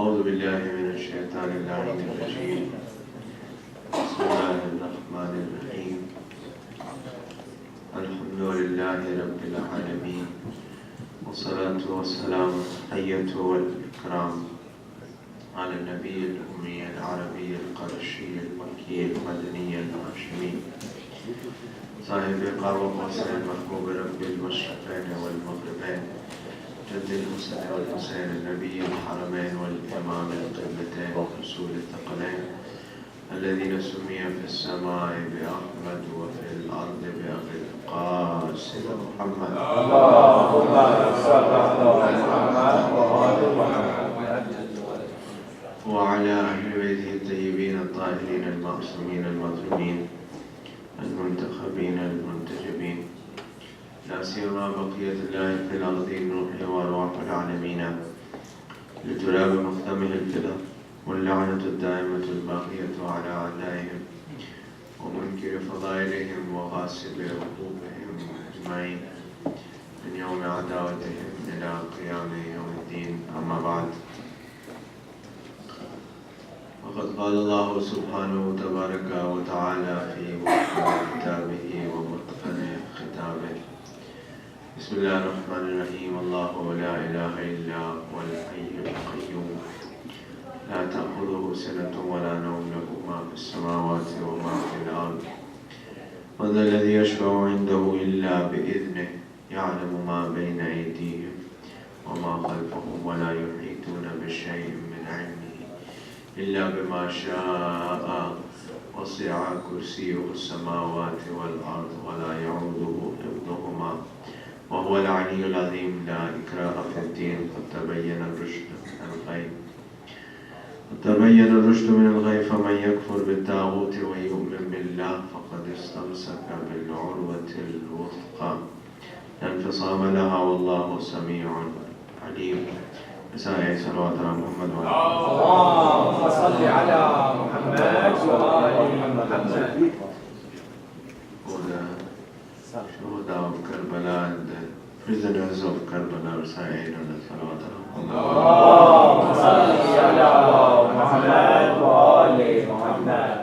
أعوذ بالله من الشيطان اللعين الرجيم. بسم الله الرحمن الرحيم. الحمد لله رب العالمين، والصلاة والسلام التحية والإكرام على النبي الأمي العربي القرشي المكي المدني الهاشمي صاحب قاب قوسين محبوب رب المشرقين والمغربين، جد الحسن والحسين النبي الحرمين والإمام القبلتين رسول الثقلين، الذين سمي في السماء بأحمد وفي الأرض بأبي القاسم محمد. اللهم صل على محمد وآل محمد وعلى أهل بيته الطيبين الطاهرين المعصومين المظلومين المنتخبين المنتجبين، لا سيما بقية الله في الأرض الروح وأرواح العالمين، لتراب مختمه الفدا، واللعنة الدائمة الباقية على أعدائهم ومنكر فضائلهم وغاصب حقوقهم أجمعين من يوم عداوتهم إلى قيام يوم الدين. أما بعد، وقد قال الله سبحانه تبارك وتعالى في محكم كتابه ومتقن ختامه: بسم الله الرحمن الرحيم. الله لا إله إلا هو الحي القيوم، لا تأخذه سنة ولا نوم، له ما في السماوات وما في الأرض، وذا الذي يشفع عنده إلا بإذنه، يعلم ما بين أيديهم وما خلفهم، ولا يحيطون بشيء من علمه إلا بما شاء، وسع كرسيه السماوات والأرض ولا يعوده حفظهما وهو العلي العظيم. لا إكراه في الدين، قد تبين الرشد من الغي، فمن يكفر بالطاغوت ويؤمن بالله فقد استمسك بالعروة الوثقى لا انفصام لها، والله سميع عليم. رسائل صلوات على محمد اللهم صل على محمد وآل محمد. شهداء of Karbala and the prisoners of Karbala recited on the salawat اللهم صل على محمد وآل محمد.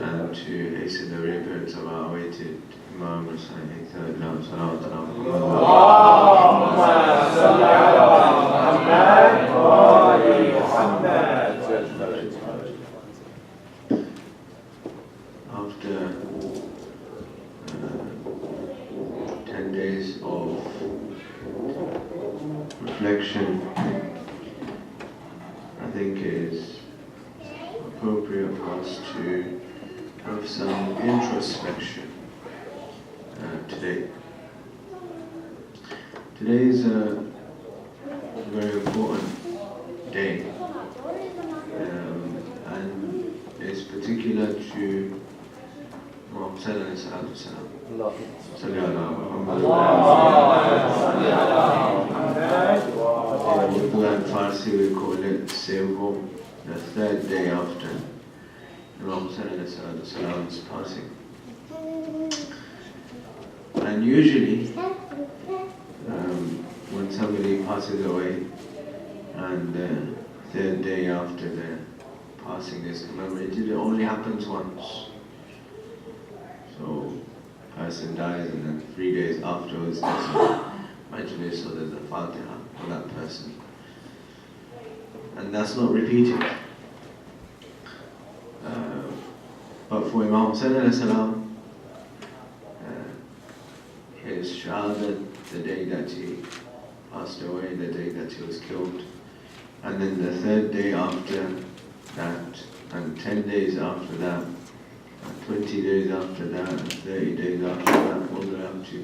and to hasten the reapers of our awaited Imam reciting third now salawat اللهم صل على محمد وآل محمد. After 10 days of reflection, I think it is appropriate for us to have some introspection today. Today is a very important day, and it's particular to Muhammad sallallahu alaihi wasallam. In Urdu and Farsi we call it Sevvo, the third day after Muhammad sallallahu alaihi wasallam's passing. And usually, when somebody passes away and the third day after their passing is commemorated, it only happens once. So, a person dies and then 3 days afterwards there's a majlis, so there's a Fatiha for that person. And that's not repeated. But for Imam Hussain alayhi salam, his shahadat, the day that he passed away, the day that he was killed, and then the third day after that, and 10 days after that, and 20 days after that, and 30 days after that, all the way up to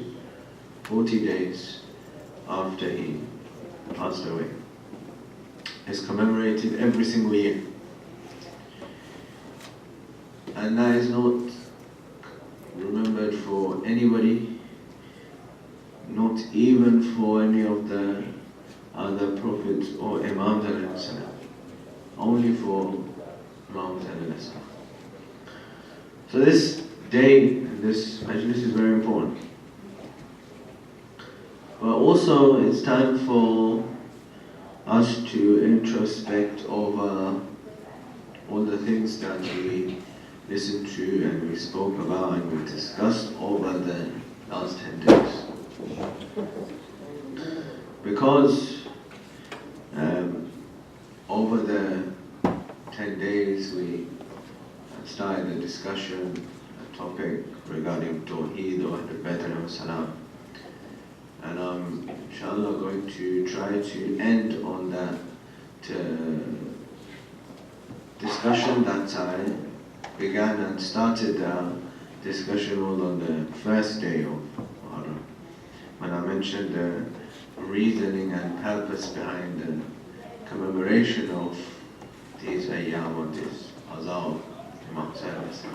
40 days after he passed away, is commemorated every single year. And that is not remembered for anybody, not even for any of the other prophets or Imams alayhi salam, only for Imams alayhi salam. So this day, this majlis is very important. But also it's time for us to introspect over all the things that we listened to and we spoke about and we discussed over the last 10 days. Because over the 10 days we started a discussion, a topic regarding Tawheed or the Badr wa Salam. And I'm inshallah going to try to end on that discussion that I began and started discussion all on the first day of Muharram, when I mentioned the reasoning and purpose behind the commemoration of these ayyam, or this azar of Imam Hussain.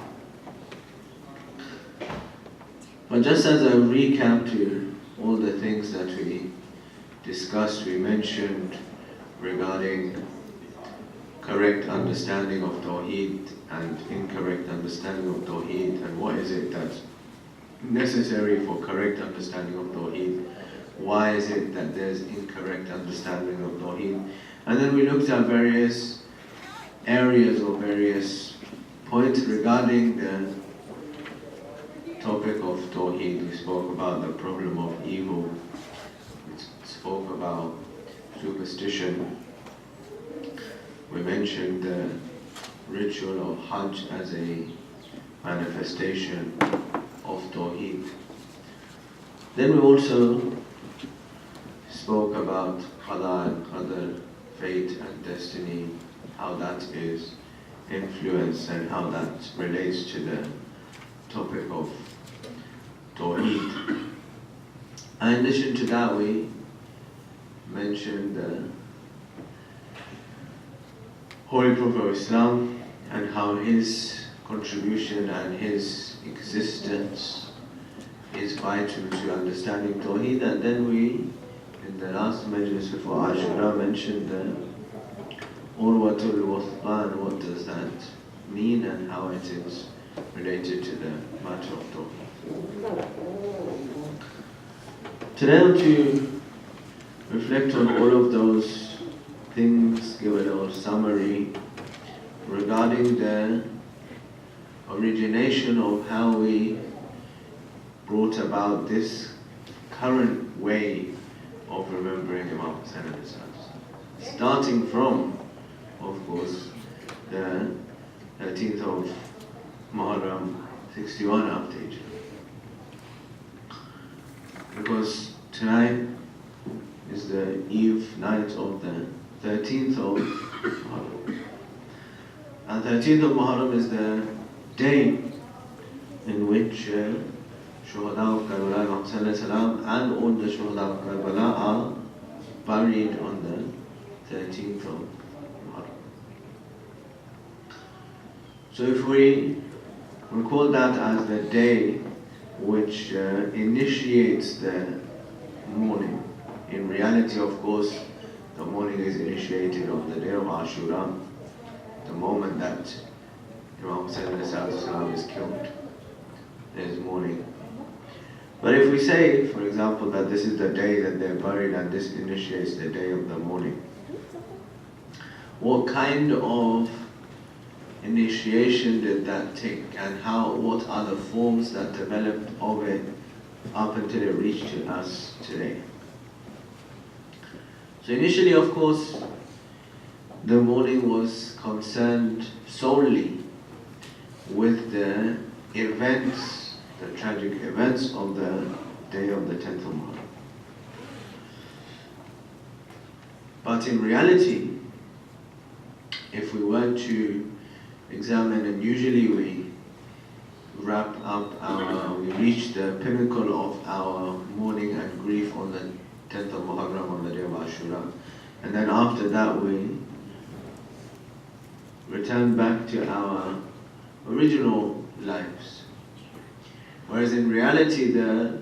But just as a recap to all the things that we discussed, we mentioned regarding correct understanding of Tawheed and incorrect understanding of Tawheed, and what is it that's necessary for correct understanding of Tawheed, why is it that there's incorrect understanding of Tawheed. And then we looked at various areas or various points regarding the topic of Tawheed. We spoke about the problem of evil, we spoke about superstition, we mentioned the ritual of Hajj as a manifestation of Tawheed. Then we also spoke about Qada and Qadr, fate and destiny, how that is influenced and how that relates to the topic of Tawheed. And in addition to that, we mentioned the Holy Prophet of Islam and how his contribution and his existence is vital to understanding Tawheed. And then we, in the last majlis before Ashura, mentioned the Urwatul Wuthqa, and what does that mean and how it is related to the matter of Tawheed. Today I want to reflect on all of those things, give a little summary regarding the origination of how we brought about this current way of remembering Imam Hussain, starting from, of course, the 13th of Muharram 61 after Hijrah. Because tonight is the eve night of the 13th of Muharram. And 13th of Muharram is the day in which Shuhada of Karbala, Imam Hussain and all the Shuhada of Karbala are buried on the 13th of Muharram. So if we recall that as the day which initiates the mourning, in reality, of course, the mourning is initiated on the day of Ashura, the moment that Imam Hussain is killed. There is mourning. But if we say, for example, that this is the day that they're buried and this initiates the day of the mourning, what kind of initiation did that take, and what are the forms that developed of it up until it reached to us today? So initially, of course, the mourning was concerned solely with the events, the tragic events of the day of the 10th of Muharram. But in reality, if we were to examine, and usually we reach the pinnacle of our mourning and grief on the 10th of Muharram, on the day of Ashura, and then after that we return back to our original lives. Whereas in reality, the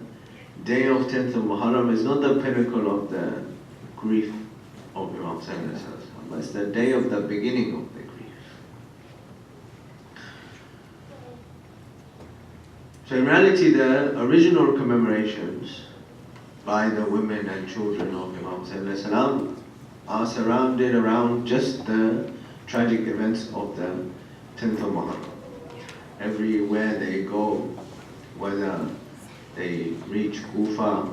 day of 10th of Muharram is not the pinnacle of the grief of Imam Hussain, but it's the day of the beginning of the grief. So in reality, the original commemorations by the women and children of Imam Hussain are surrounded around just the tragic events of the 10th of Muharram. Everywhere they go, whether they reach Kufa,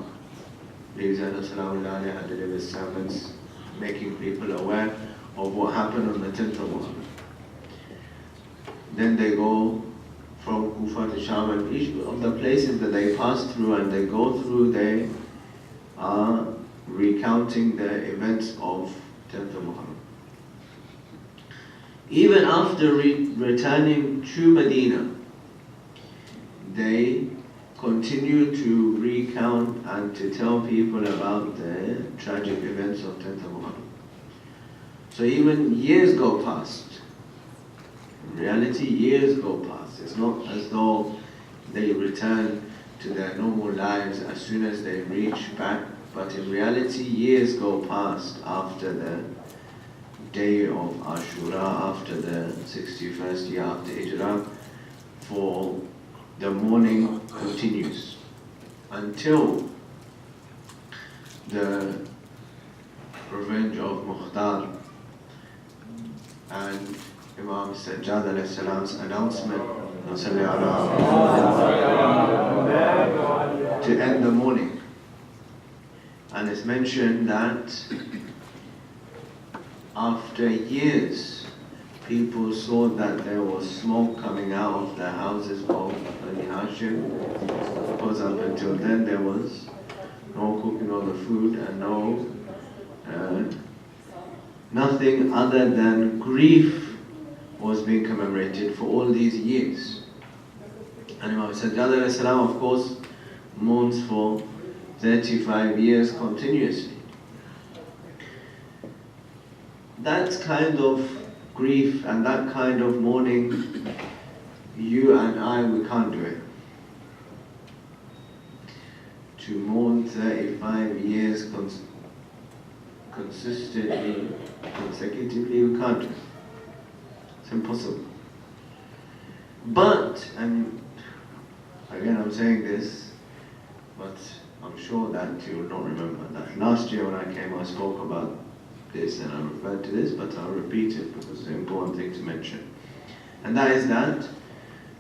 had delivered sermons making people aware of what happened on the 10th of Muharram. Then they go from Kufa to Sham, and each of the places that they pass through and they go through, they are recounting the events of 10th of Muharram. Even after returning to Medina, they continue to recount and to tell people about the tragic events of 10th of Muharram. So even years go past. In reality, years go past. It's not as though they return to their normal lives as soon as they reach back, but in reality, years go past after the day of Ashura, after the 61st year after Hijrah, for the mourning continues until the revenge of Mukhtar and Imam Sajjad alayhi salam's announcement to end the mourning. And it's mentioned that after years, people saw that there was smoke coming out of the houses of Bani Hashim, because up until then there was no cooking of the food and nothing other than grief was being commemorated for all these years. And Imam Sajjad alayhi salam, of course, mourns for 35 years continuously. That kind of grief and that kind of mourning, you and I, we can't do it. To mourn 35 years consistently, consecutively, we can't do it. It's impossible. But, and again I'm saying this, but I'm sure that you will not remember that last year when I came I spoke about this and I referred to this, but I'll repeat it because it's an important thing to mention. And that is that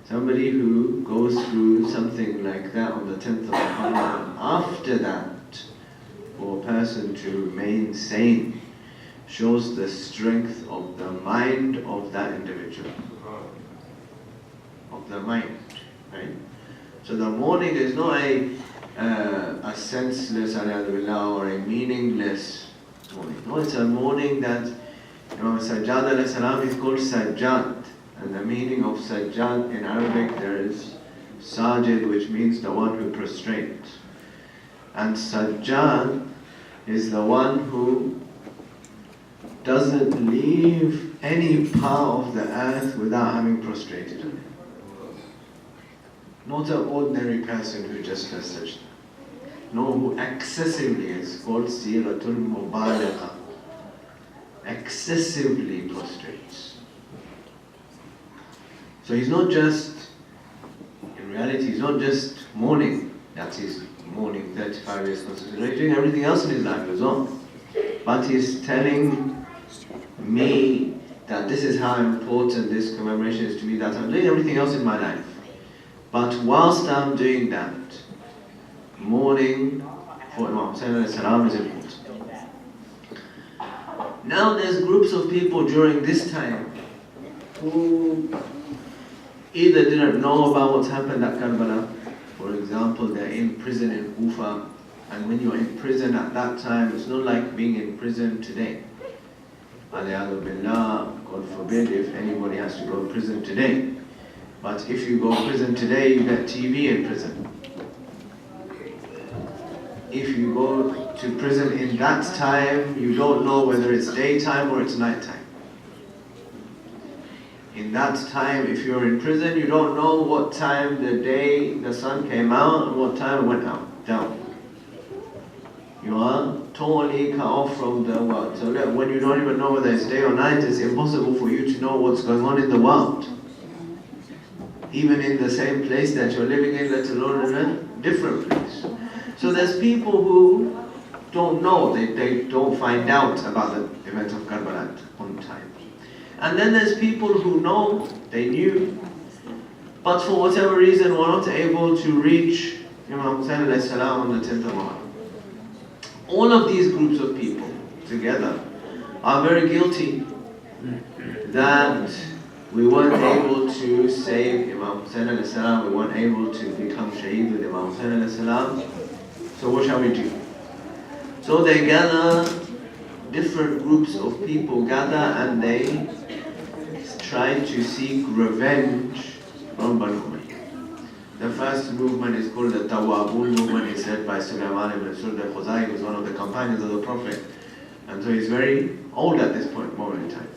somebody who goes through something like that on the 10th of Muharram, after that, for a person to remain sane, shows the strength of the mind of that individual. Of the mind, right? So the mourning is not a senseless or a meaningless mourning. No, it's a mourning that Imam Sajjad alayhi salam is called Sajjad. And the meaning of Sajjad in Arabic, there is Sajid, which means the one who prostrates. And Sajjad is the one who doesn't leave any part of the earth without having prostrated on it. Not an ordinary person who just does sajda. No, who excessively is called Siratul Mubaligha. Excessively prostrates. So he's not just, in reality, he's not just mourning, that is mourning 35 years consistently, he's doing everything else in his life as well. But he's telling me that this is how important this commemoration is to me, that I'm doing everything else in my life. But whilst I'm doing that, mourning for Imam Hussain alayhi salam is important. Now there's groups of people during this time who either didn't know about what's happened at Karbala. For example, they're in prison in Kufa, and when you're in prison at that time, it's not like being in prison today. Aliyadu billah, God forbid if anybody has to go to prison today. But if you go to prison today, you get TV in prison. If you go to prison in that time, you don't know whether it's daytime or it's nighttime. In that time, if you're in prison, you don't know what time the day the sun came out and what time it went down. You are totally cut off from the world. So that when you don't even know whether it's day or night, it's impossible for you to know what's going on in the world. Even in the same place that you're living in, let alone in a different place. So there's people who don't know, they don't find out about the event of Karbala on time. And then there's people who know, they knew, but for whatever reason were not able to reach Imam Hussain alayhi salam on the 10th of Muharram. All of these groups of people together are very guilty that we weren't able to save Imam Hussain alayhi salam, we weren't able to become shaheed with Imam Hussain alayhi salam. So what shall we do? So they gather, different groups of people gather and they try to seek revenge from Banu Umayyah. The first movement is called the Tawabun movement. It's led by Sulaiman ibn Surd al-Khuzai, who was one of the companions of the Prophet. And so he's very old at this moment in time.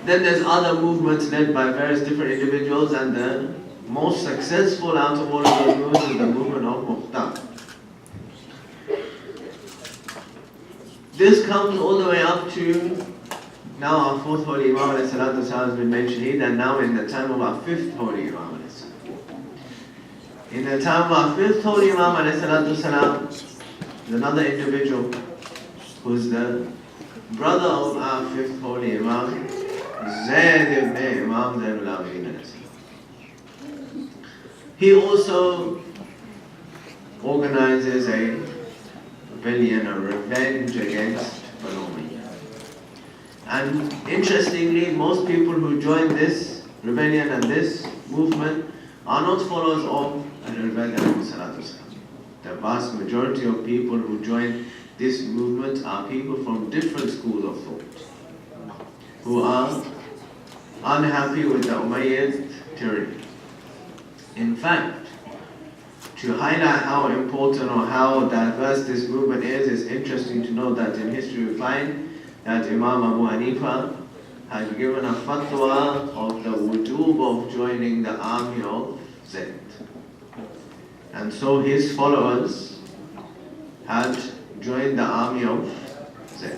Then there's other movements led by various different individuals, and the most successful out of all of those movements is the movement of Muqtar. This comes all the way up to now our fourth holy Imam alayhi salatu salam has been mentioned, and now in the time of our fifth holy Imam alayhi salam. In the time of our fifth holy Imam alayhi salatu salam, there's another individual who's the brother of our fifth holy Imam, Zayd ibn Imam Zaynul Abidin alayhi salam. He also organizes a rebellion, a revenge against Banu Umayyah. And interestingly, most people who join this rebellion and this movement are not followers of Al-Rebellion. The vast majority of people who join this movement are people from different schools of thought, who are unhappy with the Umayyad tyranny. In fact, to highlight how important or how diverse this movement is, it's interesting to note that in history we find that Imam Abu Hanifa had given a fatwa of the wujub of joining the army of Zayd. And so his followers had joined the army of Zayd.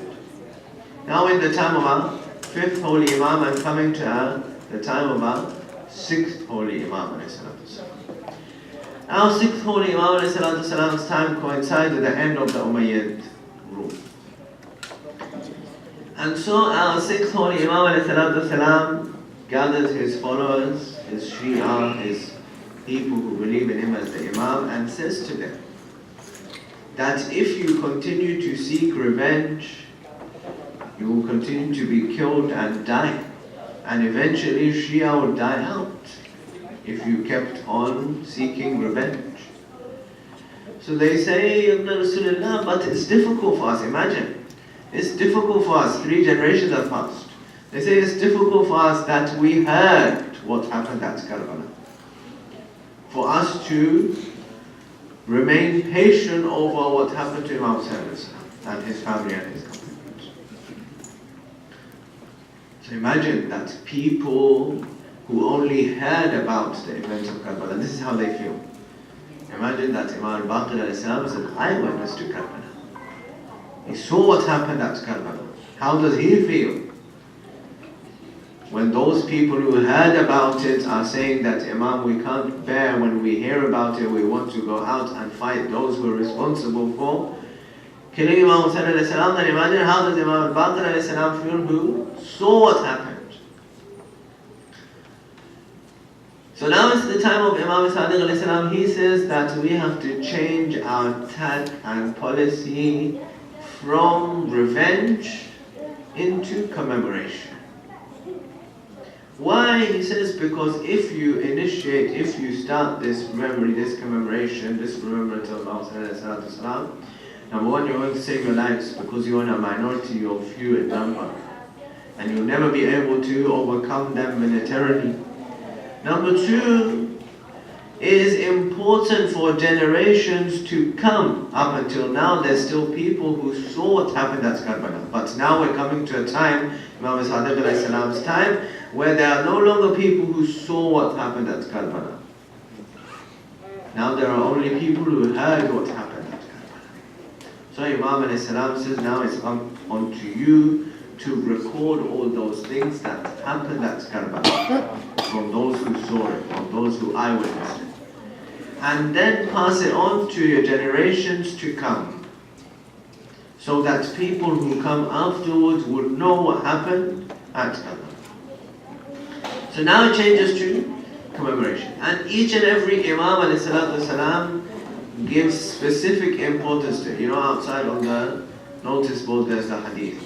Now in the time of our fifth holy Imam, and coming to the time of our sixth holy Imam. Our sixth holy Imam's time coincides with the end of the Umayyad rule. And so our sixth holy Imam gathers his followers, his Shia, his people who believe in him as the Imam, and says to them that if you continue to seek revenge, you will continue to be killed and die. And eventually Shia will die out if you kept on seeking revenge. So they say, Ibn Rasulullah, but it's difficult for us. Imagine, it's difficult for us. 3 generations have passed. They say it's difficult for us that we heard what happened at Karbala. For us to remain patient over what happened to Imam Hussain and his family and his companions. So imagine that people who only heard about the events of Karbala, this is how they feel. Imagine that Imam al-Baqir alayhi salam is an eyewitness to Karbala. He saw what happened at Karbala. How does he feel when those people who heard about it are saying that, Imam, we can't bear when we hear about it, we want to go out and fight those who are responsible for killing Imam Hussain alayhi salam? Then imagine how does Imam al-Baqir alayhi salam feel who saw what happened. So now it's the time of Imam Sadiq alayhi salam. He says that we have to change our tack and policy from revenge into commemoration. Why? He says because if you start this memory, this commemoration, this remembrance of Imam alayhi salam, number one, you're going to save your lives because you're in a minority, you're few in number, and you'll never be able to overcome them militarily. Number two, it is important for generations to come. Up until now, there's still people who saw what happened at Karbala. But now we're coming to a time, Imam Sadiq alayhi salam's time, where there are no longer people who saw what happened at Karbala. Now there are only people who heard what happened at Karbala. So Imam alayhi salam says, now it's on to you to record all those things that happened at Karbala, from those who saw it, from those who eyewitnessed it, and then pass it on to your generations to come. so that people who come afterwards would know what happened at Badr. So now it changes to commemoration. And each and every Imam ﷺ gives specific importance to it. You know, outside on the notice board there's the hadith.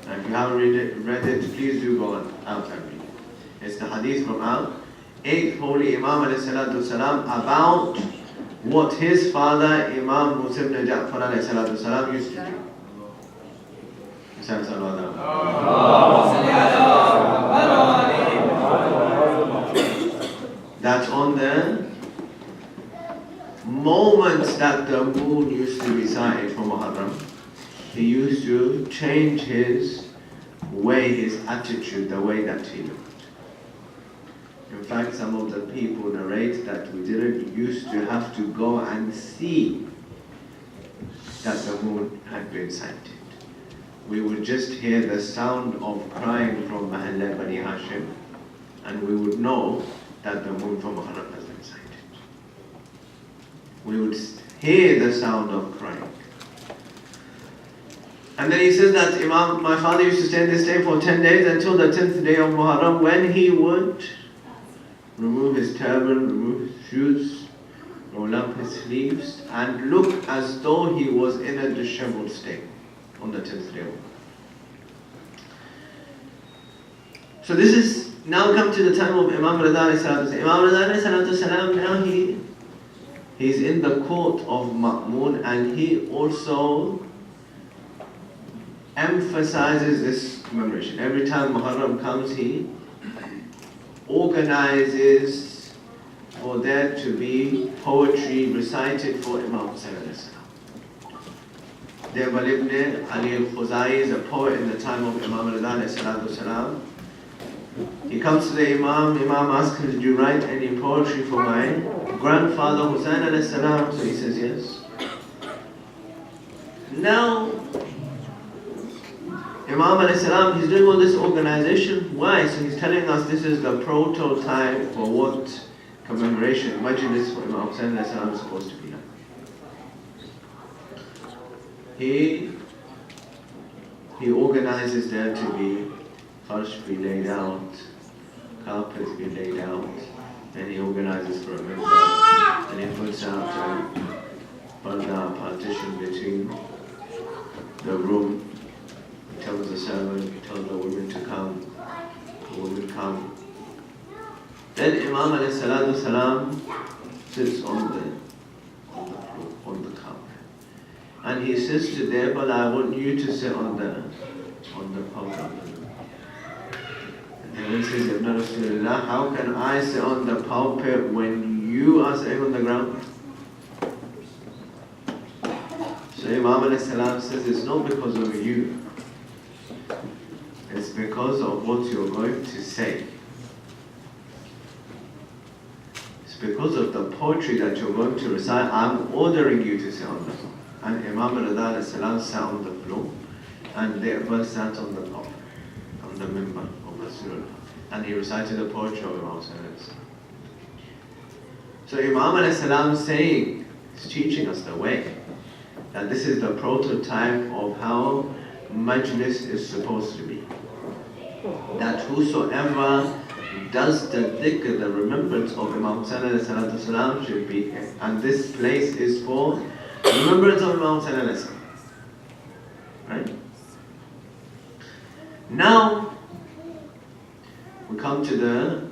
And if you haven't read it, please do go out and read it. It's the hadith from our 8th Holy Imam ﷺ about what his father Imam Musa ibn Ja'far ﷺ used to do. That's on the moments that the moon used to be sighted for Muharram. He used to change his way, his attitude, the way that he looked. In fact, some of the people narrate that we didn't used to have to go and see that the moon had been sighted. We would just hear the sound of crying from Mahalla Bani Hashim, and we would know that the moon from Muharram has been sighted. We would hear the sound of crying. And then he says that my father used to stay in this day for 10 days until the 10th day of Muharram, when he would remove his turban, remove his shoes, roll up his sleeves, and look as though he was in a disheveled state on the 10th day of Muharram. So this is now come to the time of Imam Rida alayhi salatu wasalam. Imam Rida alayhi salatu wasalam, now he's in the court of Ma'mun, and he also emphasizes this commemoration. Every time Muharram comes, he organizes for there to be poetry recited for Imam Hussain alayhi salam. Jabal ibn Ali al-Khuzai is a poet in the time of Imam Rida alayhi salatu wasalam. He comes to the Imam asks him, did you write any poetry for my grandfather Hussain alayhi salam? So he says yes. Now, Imam alayhi salam, he's doing all this organization. Why? So he's telling us this is the prototype for what commemoration, majlis for Imam Hussain alayhi salam is supposed to be like. He organizes there to be farsh be laid out, carpets be laid out, and he organizes for a member, and he puts out a partition between the room. He tells the servant, he tells the women to come, the women come. Then Imam alayhi salatu salam sits on the carpet. And he says to them, but I want you to sit on the pulpit. And he says, Ibn Rasulullah, how can I sit on the pulpit when you are sitting on the ground? So Imam alayhi salam says, it's not because of you. It's because of what you're going to say. It's because of the poetry that you're going to recite. I'm ordering you to sit on the floor. And Imam Rida alayhi salam sat on the floor, and the Abbas sat on the pulpit, on the mimbar of Rasulullah. And he recited the poetry of Imam Sallallahu. So Imam alayhi salam saying, he's teaching us the way, that this is the prototype of how majlis is supposed to be. That whosoever does the dhikr, the remembrance of Imam Sallallahu Salam should be here. And this place is for remembrance of Imam Sallallahu. Right? Now, we come to the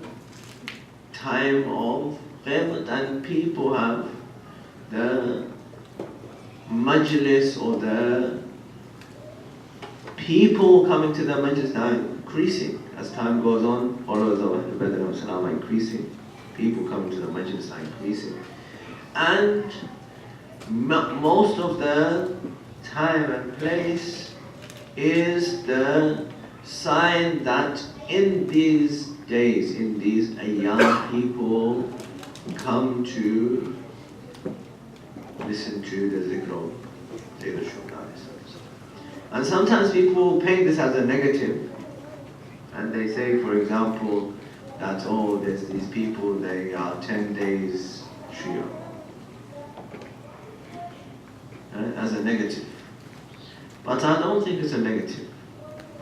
time of Qiyamah, and people have the majlis, or the people coming to the majlis now increasing. As time goes on, followers of Ahlul Badr wa Salam are increasing. People coming to the majlis are increasing. And most of the time and place is the sign that in these days, in these ayyam, people come to listen to the zikr of Sayyid al-Shuhada. And sometimes people paint this as a negative, and they say, for example, that, oh, there's these people, they are 10 days Shia. As a negative. But I don't think it's a negative.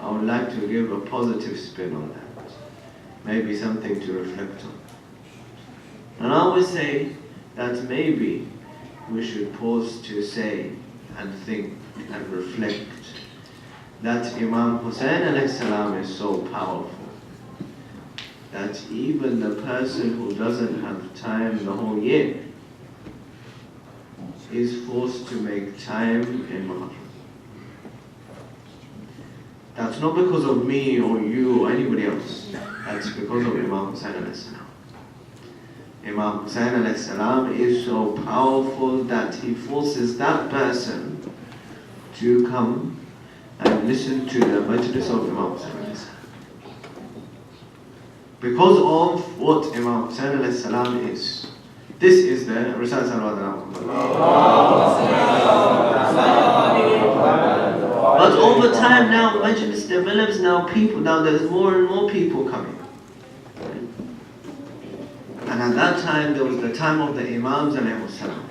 I would like to give a positive spin on that. Maybe something to reflect on. And I always say that maybe we should pause to say and think and reflect that Imam Hussein alayhi salam is so powerful that even the person who doesn't have time the whole year is forced to make time in Muharram. That's not because of me or you or anybody else. That's because of Imam Hussein alayhi salam. Imam Hussein alayhi salam is so powerful that he forces that person to come and listen to the majlis of Imam Hussein alayhi salam. Because of what Imam Hussein alayhi salam is. This is the Risal Salawat. But over time now, majlis develops, now there's more and more people coming. And at that time, there was the time of the Imams alayhi salam.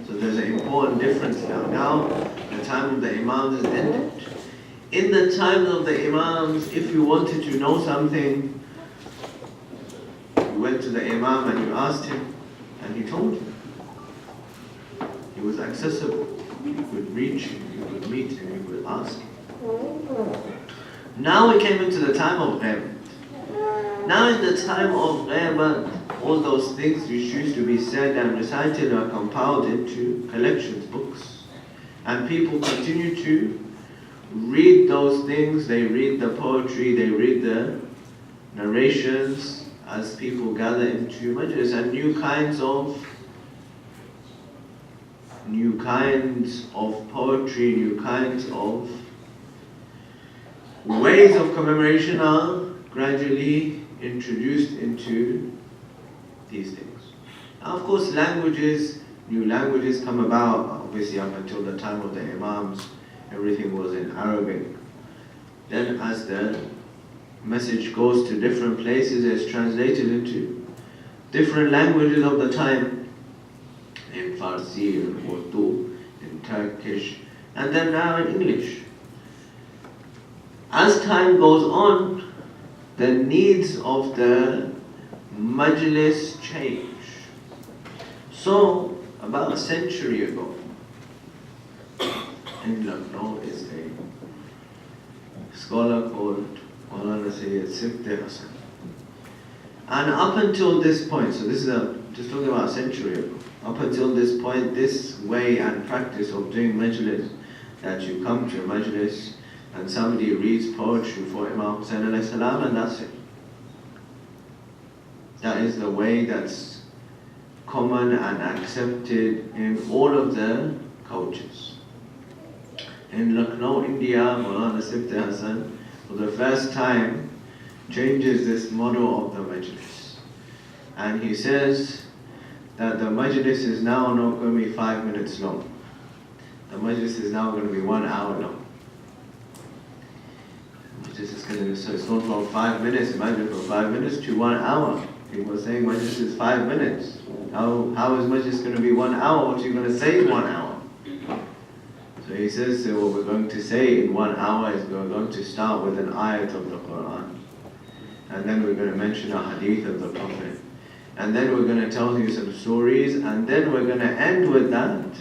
So there's an important difference now. Now, the time of the Imams is ended. In the times of the Imams, if you wanted to know something, you went to the Imam and you asked him, and he told you. He was accessible. You could reach him, you could meet him, you could ask him. Now we came into the time of Ghaibat. Now in the time of Ghaibat, all those things which used to be said and recited are compiled into collections, books. And people continue to read those things, they read the poetry, they read the narrations as people gather into majlis, and new kinds of poetry, new kinds of ways of commemoration are gradually introduced into these things. Now, of course, new languages come about. Obviously, up until the time of the Imams, everything was in Arabic. Then as the message goes to different places, it's translated into different languages of the time, in Farsi, in Urdu, in Turkish, and then now in English. As time goes on, the needs of the majlis change. So, about a century ago, in Lucknow is a scholar called Maulana Sayyid Sifte Hassan. And up until this point, so this is just talking about a century ago, up until this point, this way and practice of doing majlis, that you come to a majlis and somebody reads poetry for Imam Hussein alayhi salam and that's it. That is the way that's common and accepted in all of the cultures. In Lucknow, India, Maulana Sifte Hassan, for the first time, changes this model of the majlis. And he says that the majlis is now not going to be 5 minutes long. The majlis is now going to be 1 hour long. So it's gone from 5 minutes, imagine from 5 minutes to 1 hour. People are saying majlis is 5 minutes. How is majlis going to be 1 hour? What are you going to say in 1 hour? So he says, what we're going to say in 1 hour is we're going to start with an ayat of the Quran. And then we're going to mention a hadith of the Prophet. And then we're going to tell you some stories. And then we're going to end with that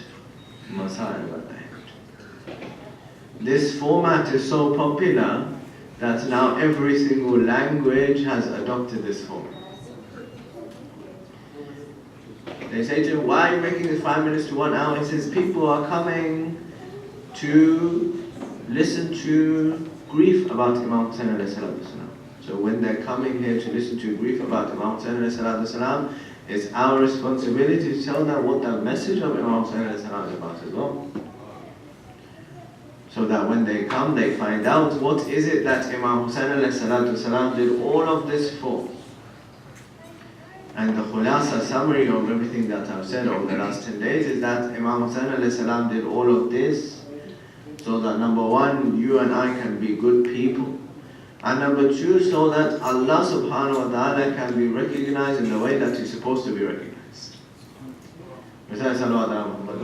Masail at the end. This format is so popular that now every single language has adopted this format. They say to him, why are you making this 5 minutes to 1 hour? He says, people are coming to listen to grief about Imam Hussein alayhi salam. So when they're coming here to listen to grief about Imam Hussein alayhi salam, it's our responsibility to tell them what the message of Imam Hussein alayhi salam is about as well. So that when they come, they find out what is it that Imam Hussein alayhi salam did all of this for. And the khulasa summary of everything that I've said over the last 10 days is that Imam Hussein alayhi salam did all of this so that number one, you and I can be good people. And number two, so that Allah subhanahu wa ta'ala can be recognized in the way that He's supposed to be recognized. Recite salawat ala Muhammad.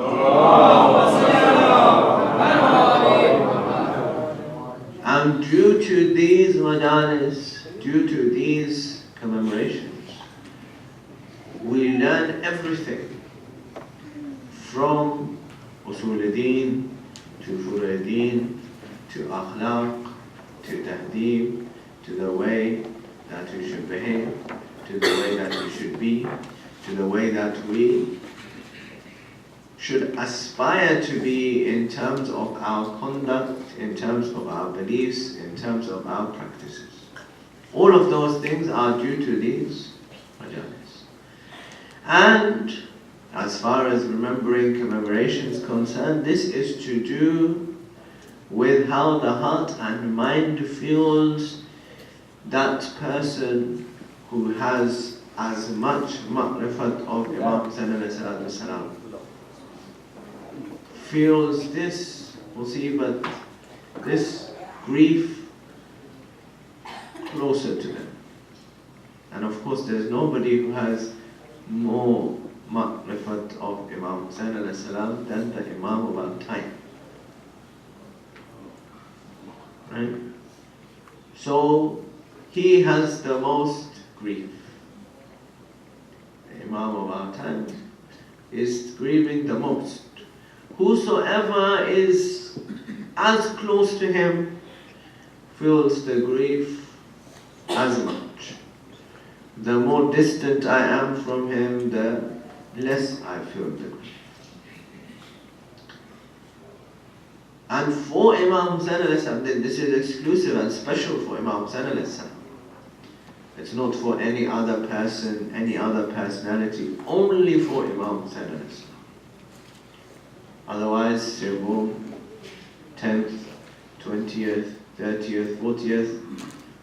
from usul al-din to furu al-din to akhlaq to tahdeeb to the way that we should behave, to the way that we should be, to the way that we should aspire to be in terms of our conduct, in terms of our beliefs, in terms of our practices. All of those things are due to these majalis. And as far as remembering commemoration is concerned, this is to do with how the heart and mind feels that person who has as much ma'rifat of Imam Hussain alayhi salatu wasalam feels this musibat, this grief closer to them. And of course there's nobody who has more ma'rifat of Imam Hussain alayhi salam than the Imam of our time. Right? So he has the most grief. The Imam of our time is grieving the most. Whosoever is as close to him feels the grief as much. The more distant I am from him, the less I feel the grief. And for Imam Hussain alayhi salam, this is exclusive and special for Imam Hussain alayhi salam. It's not for any other person, any other personality, only for Imam Hussain alayhi salam. Otherwise, they're born 10th, 20th, 30th, 40th,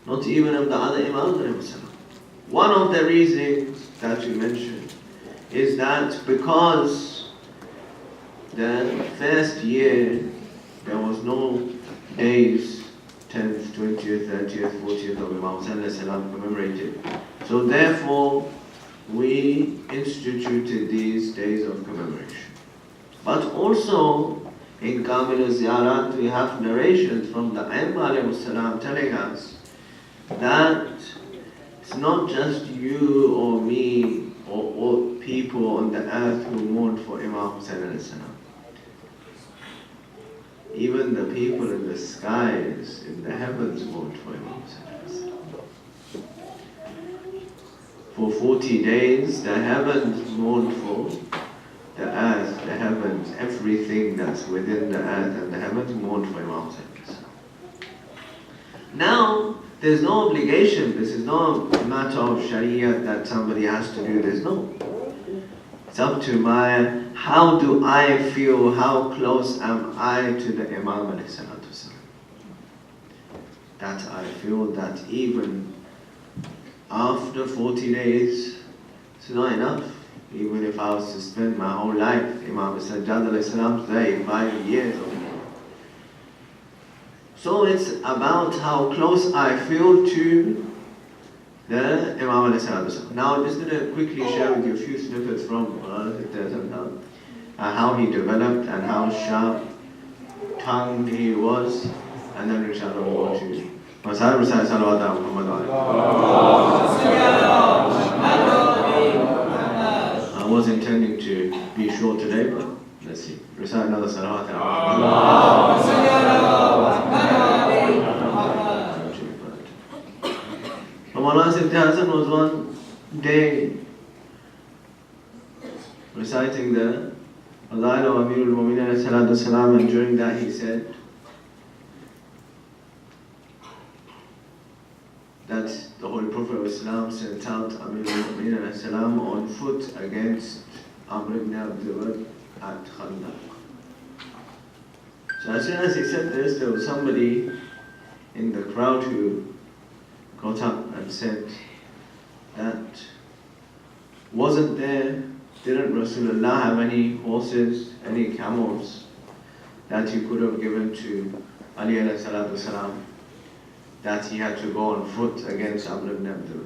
not even of the other Imams alayhi salam. One of the reasons that you mentioned is that because the first year there was no days 10th, 20th, 30th, 40th of Imam Hussain alayhi salam commemorated. So therefore we instituted these days of commemoration. But also in Kamil al-Ziyarat we have narrations from the Aimma alayhi salam telling us that it's not just you or me or all people on the earth who mourn for Imam Hussain alayhi salam. Even the people in the skies, in the heavens, mourned for Imam Hussain. For 40 days, the heavens mourned for the earth, the heavens, everything that's within the earth and the heavens mourned for Imam Hussain. Now, there's no obligation, this is not a matter of Sharia that somebody has to do this, no. It's up to how do I feel, how close am I to the Imam alayhi salatu wasalam. That I feel that even after 40 days, it's not enough. Even if I was to spend my whole life, Imam Sajjad alayhi salam's day, 5 years or more. So it's about how close I feel to the Imam alayhi salatu wasalam. Now I'm just going to quickly share with you a few snippets from how he developed and how sharp-tongued he was, and then inshallah we'll go to I was intending to be short today, but let's see. Recite another salawat. Mawlana Sayyid Hassan was one day reciting the Az-Zahra of Amirul Mu'mineen alayhi salatu wasalam, and during that he said that the Holy Prophet of Islam sent out Amirul Mu'mineen alayhi salam on foot against Amr ibn Abdul at Khandaq. So as soon as he said this, there was somebody in the crowd who got up and said that wasn't there, didn't Rasulullah have any horses, any camels that he could have given to Ali alayhi salatu wasalam, that he had to go on foot against Amr ibn Abdul.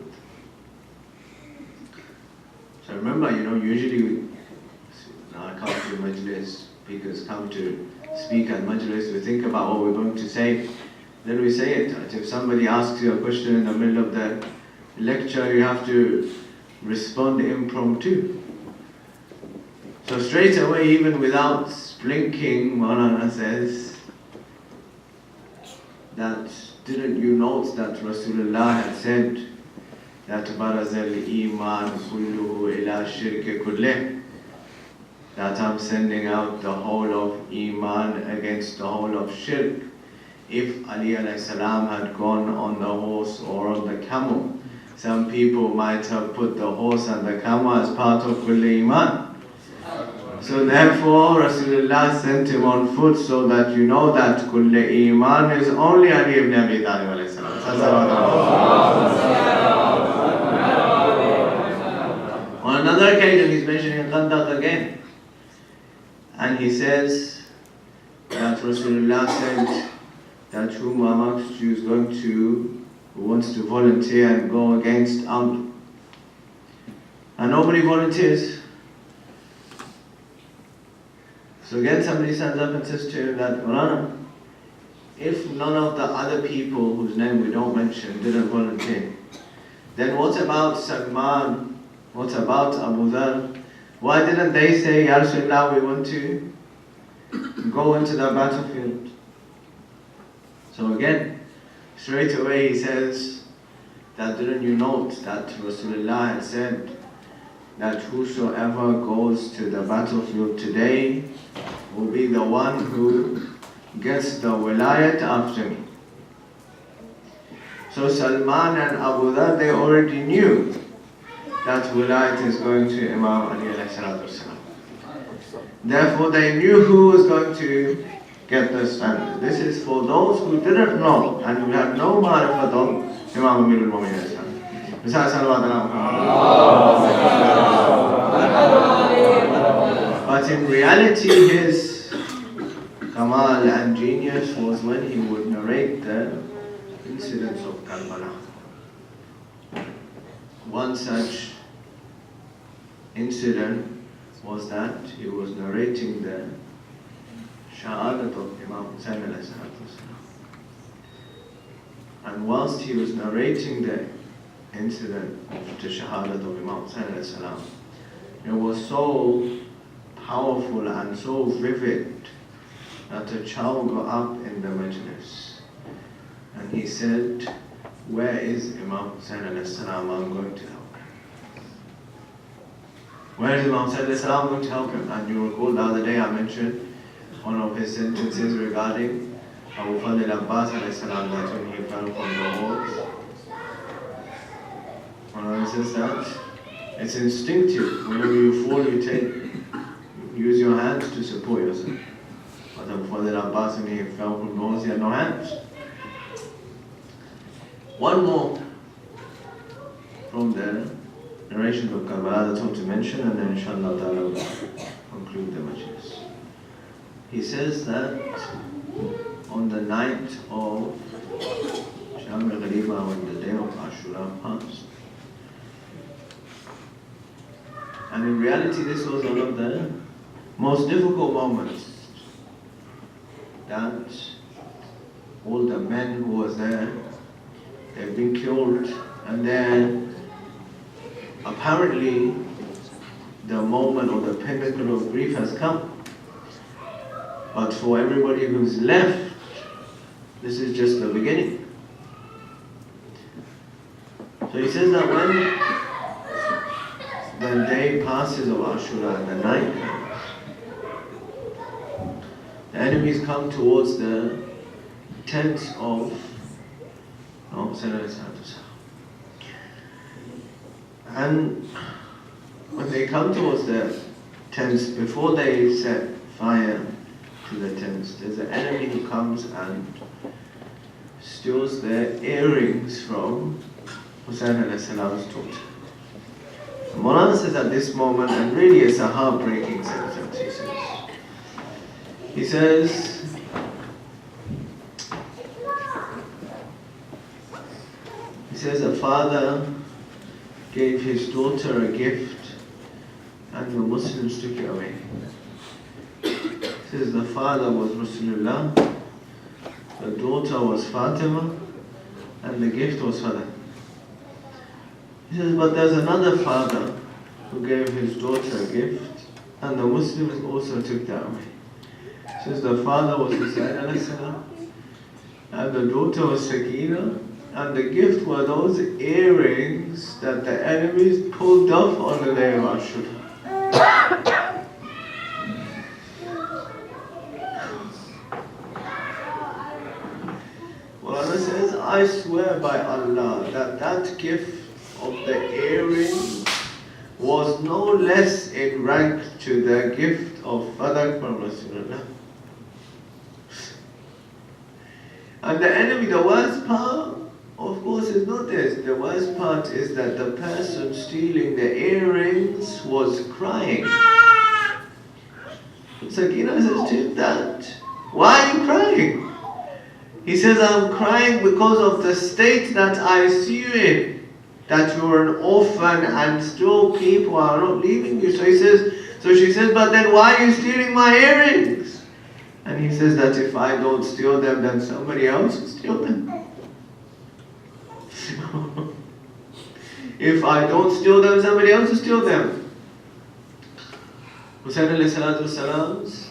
So remember, usually I come to Majlis, speakers come to speak at Majlis, we think about what we're going to say, then we say it. If somebody asks you a question in the middle of the lecture, you have to respond impromptu. So straight away, even without blinking, Maulana says that, didn't you note that Rasulullah had said that barazal iman kulluhu ila shirk kulleh, that I'm sending out the whole of iman against the whole of shirk. If Ali alayhi salam had gone on the horse or on the camel, some people might have put the horse and the camel as part of kulli iman. So therefore Rasulullah sent him on foot so that you know that kulli iman is only Ali ibn Abi Talib alayhi salam. On another occasion he's mentioning Khandaq again, and he says that Rasulullah said that whom amongst you is going to, who wants to volunteer and go against Amr. And nobody volunteers. So again somebody stands up and says to him that, Maulana, if none of the other people whose name we don't mention didn't volunteer, then what about Salman? What about Abu Dhar? Why didn't they say, Ya Rasulullah, we want to go into the battlefield? So again, straight away he says that, didn't you note that Rasulullah had said that whosoever goes to the battlefield today will be the one who gets the wilayat after me. So Salman and Abu Dhar, they already knew that wilayat is going to Imam Ali alayhi salatu wasalam. Therefore they knew who was going to get the standard. This is for those who didn't know and who had no ma'rifat of Imam Amirul Mu'mineen. But in reality his kamal and genius was when he would narrate the incidents of Karbala. One such incident was that he was narrating the Shahadat of Imam Hussain alayhi salatu wasalam. And whilst he was narrating the incident of the Shahadat of Imam Hussain alayhi salam, it was so powerful and so vivid that a child got up in the majlis and he said, where is Imam Hussain alayhi salam? I'm going to help him. Where is Imam Hussain alayhi salam? I'm going to help him. And you recall the other day I mentioned one of his sentences regarding Abu Fadl Abbas alayhi salam, that when he fell from the horse, one says that it's instinctive. Whenever you fall, you use your hands to support yourself. But Abu Fadl Abbas, when he fell from the horse, he had no hands. One more from the narrations of Karbala that I want to mention, and then inshallah ta'ala we'll conclude the majlis. He says that on the night of Sham al-Ghariba, when the day of Ashura passed, and in reality this was one of the most difficult moments, that all the men who was there, they've been killed, and then apparently the moment or the pinnacle of grief has come. But for everybody who's left, this is just the beginning. So he says that when the day passes of Ashura and the night comes, the enemies come towards the tents of and when they come towards the tents, before they set fire to the tents, there's an enemy who comes and steals the earrings from Hussain alayhi salam's daughter. Maulana says at this moment, and really it's a heartbreaking sentence, he says, a father gave his daughter a gift and the Muslims took it away. He says the father was Rasulullah, the daughter was Fatima, and the gift was Father. He says, but there's another father who gave his daughter a gift And the Muslims also took that away. Since the father was Hussein alayhi salam, and the daughter was Sakina, and the gift were those earrings that the enemies pulled off on the day of Ashura. Qur'an says, I swear by Allah that that gift of the earring was no less in rank to the gift of Fadak from Rasulullah. And the enemy, the worst part, of course, is not this. The worst part is that the person stealing the earrings was crying. Sakina says to him that, why are you crying? He says, I'm crying because of the state that I see you in. That you're an orphan and still people are not leaving you. So she says, but then why are you stealing my earrings? And he says that if I don't steal them, then somebody else will steal them. If I don't steal them, somebody else will steal them. Hussein alayhi salatu wasalam's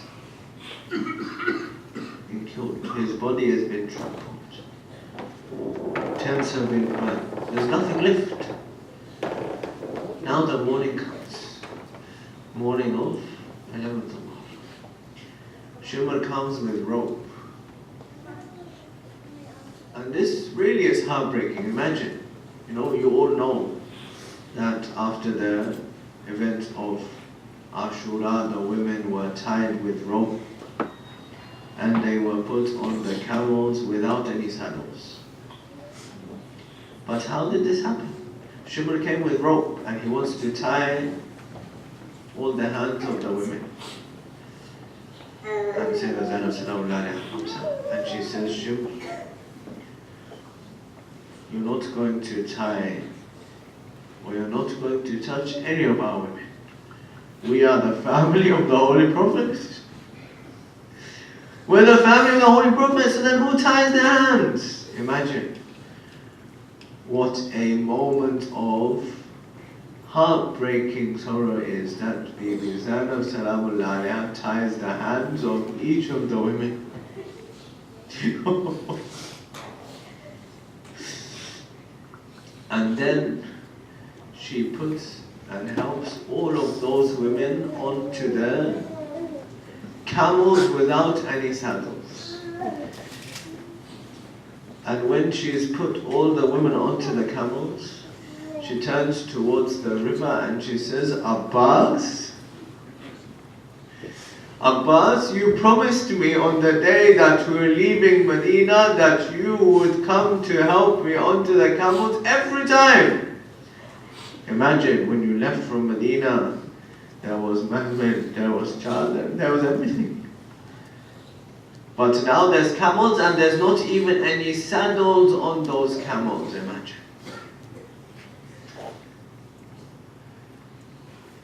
been killed. His body has been trampled. Tents have been burned. There's nothing left. Now the morning comes. Morning of 11th of Muharram. Shimr comes with rope. And this really is heartbreaking. Imagine, you all know that after the event of Ashura, the women were tied with rope and they were put on the camels without any saddles. But how did this happen? Shimr came with rope and he wants to tie all the hands of the women. And Sayyidah Zainab said, and she says, Shimr, you're not going to tie or you're not going to touch any of our women. We are the family of the Holy Prophet. We're the family of the Holy Prophet, so then who ties their hands? Imagine what a moment of heartbreaking sorrow is that Bibi Zainab Salamullah alayha ties the hands of each of the women. And then she puts and helps all of those women onto the camels without any saddles. And when she's put all the women onto the camels, she turns towards the river and she says, Abbas, Abbas, you promised me on the day that we were leaving Medina that you would come to help me onto the camels every time. Imagine when you left from Medina, there was Mahmud, there was child, there was everything. But now there's camels and there's not even any saddles on those camels, imagine.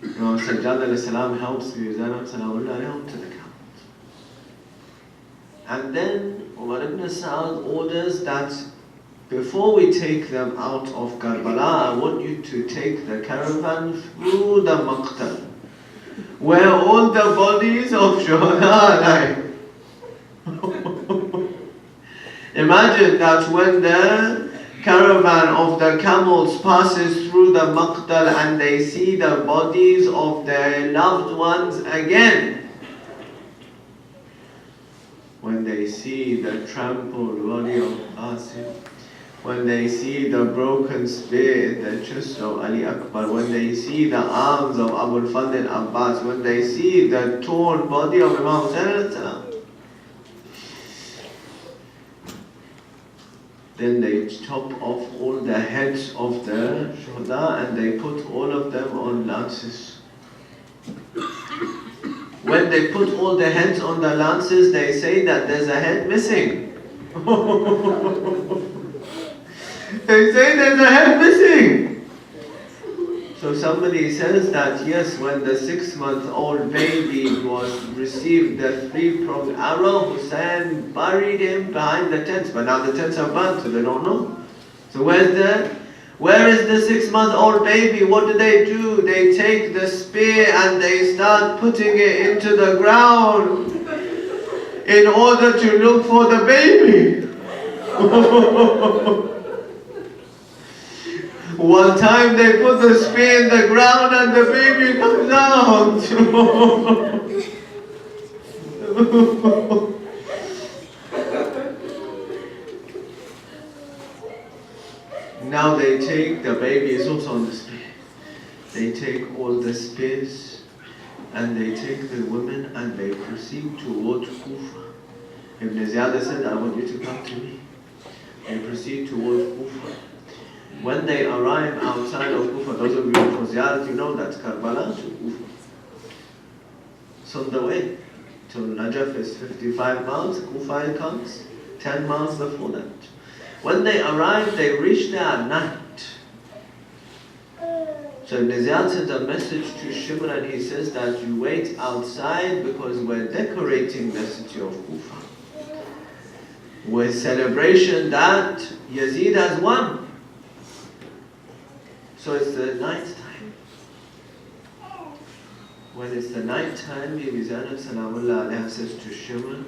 Sajjad alayhi salam helps Zainab Salamullah onto the camels. And then Umar ibn Sa'ad orders that before we take them out of Karbala, I want you to take the caravan through the Maqtal, where all the bodies of Shuhada lie. Imagine that when the caravan of the camels passes through the Maqtal and they see the bodies of their loved ones again. When they see the trampled body of Qasim, when they see the broken spear in the chest of Ali Akbar, when they see the arms of Abu al-Fadl Abbas, when they see the torn body of Imam Hussain, then they chop off all the heads of the shuhada and they put all of them on lances. When they put all the heads on the lances, they say that there's a head missing. They say there's a head missing. So somebody says that yes, when the 6-month-old baby received the 3-pronged arrow, Hussein buried him behind the tents. But now the tents are burnt, so they don't know. So Where is the 6-month-old baby? What do? They take the spear and they start putting it into the ground in order to look for the baby. One time they put the spear in the ground and the baby comes out. Now they take, the baby is also on the spear. They take all the spears and they take the women and they proceed towards Kufa. Ibn Ziyad said, I want you to come to me. They proceed towards Kufa. When they arrive outside of Kufa, those of you from Ziyad, you know that Karbala to Kufa. So on the way to Najaf is 55 miles, Kufa comes 10 miles before that. When they arrive, they reach there at night. So Ibn Ziyad sent a message to Shimr and he says that you wait outside because we're decorating the city of Kufa with celebration that Yazid has won. So it's the night time. When it's the night time, Bibi Zainab Salamullah alayha says to Shimr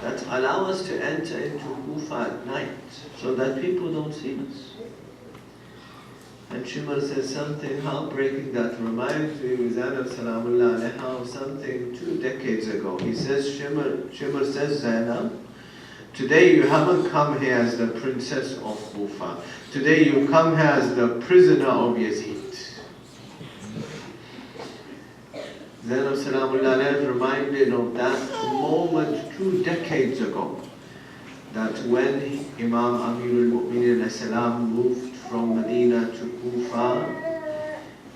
that allow us to enter into Kufa at night so that people don't see us. And Shimr says something heartbreaking that reminds me of Zainab Salamullah alayha of something 2 decades ago. He says, Shimr says, Zainab, today you haven't come here as the princess of Kufa. Today you come here as the prisoner of Yazid. Zainab Salamullah alayha is reminded of that moment 2 decades ago. That when Imam Amirul Mu'mineen as-Salam moved from Medina to Kufa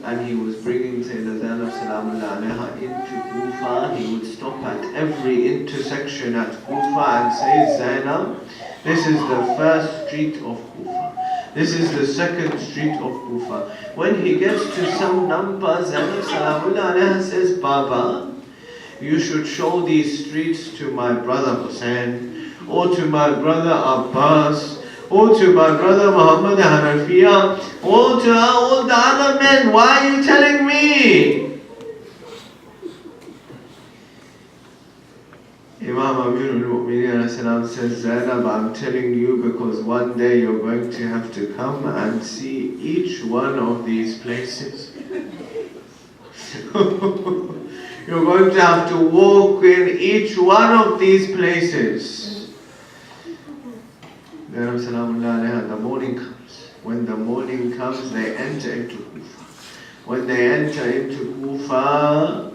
and he was bringing Sayyidah Zainab Salamullah alayha into Kufa, he would stop at every intersection at Kufa and say, Zainab, this is the first street of Kufa. This is the second street of Kufa. When he gets to some number, Zainab Salamullah alayha says, Baba, you should show these streets to my brother Hussein, or to my brother Abbas, or to my brother Muhammad Hanafiya, or to all the other men. Why are you telling me? Imam Amirul Mu'mineen says, Zainab, I'm telling you because one day you're going to have to come and see each one of these places. You're going to have to walk in each one of these places. The morning comes. When the morning comes, they enter into Kufa. When they enter into Kufa,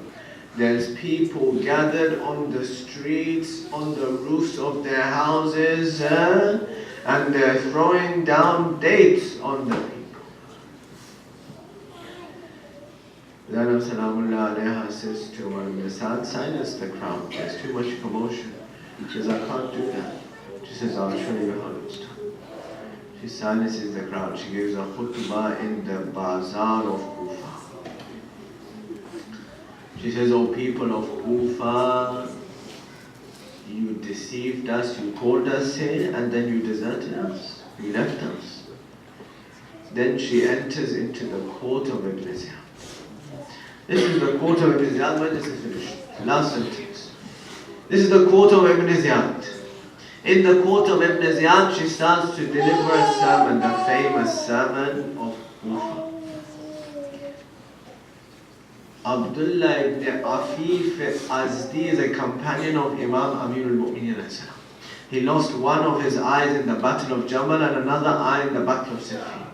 there's people gathered on the streets, on the roofs of their houses, and they're throwing down dates on the people. Zainab Salamullah alayha says to Umar ibn Sa'd, silence the crowd, there's too much commotion. She says, I can't do that. She says, I'll show you how it's done. She silences the crowd. She gives a khutbah in the bazaar of Kufa. She says, O people of Kufa, you deceived us, you called us here, and then you deserted us, you left us. Then she enters into the court of Ibn Ziyad. This is the court of Ibn Ziyad. When this is finished, last sentence. This is the court of Ibn Ziyad. In the court of Ibn Ziyad, she starts to deliver a sermon, the famous sermon of Kufa. Abdullah ibn Afif Azdi is a companion of Imam Amirul Mu'mineen. He lost one of his eyes in the battle of Jamal and another eye in the battle of Siffin.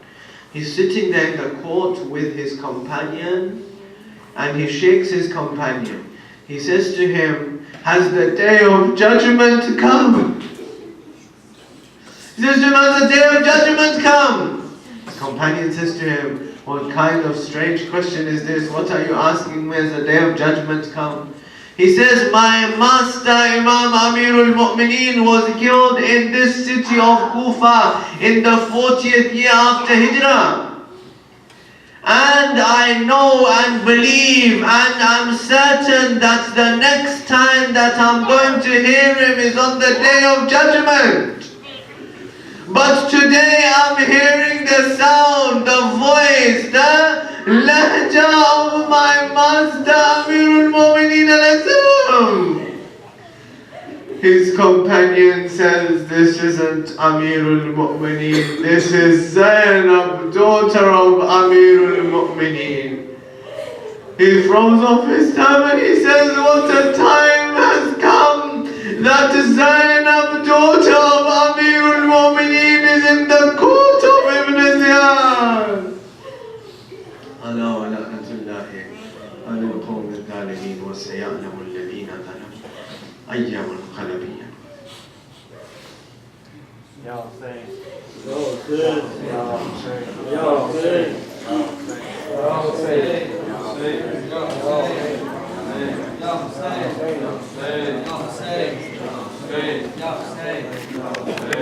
He's sitting there in the court with his companion and he shakes his companion. He says to him, has the day of judgment come? He says to him, has the day of judgment come? His companion says to him, what kind of strange question is this? What are you asking me? Has the day of judgment come? He says, my master Imam Amirul Mu'mineen was killed in this city of Kufa in the 40th year after Hijrah. And I know and believe and I'm certain that the next time that I'm going to hear him is on the day of judgment. But today I'm hearing the sound, the voice, the lahja of my master Amirul Mu'mineen al-Azam. His companion says, this isn't Amirul Mu'mineen, this is Zainab, daughter of Amirul Mu'mineen. He throws off his turban and he says, what a time has come that Zainab, daughter of Amirul Mu'mineen, is in the court of Ibn Ziyad. ألا ولعنة الله على القوم الظالمين وسيعلم الذين ظلموا أي منقلب ينقلبون. Ya Hussein. Ya Hussein. Ya Hussein. Ya Hussein. Ya Hussein. Ya Hussein. Ya Hussein. Ya Hussein. Ya Hussein. Ya Hussein. Ya Hussein.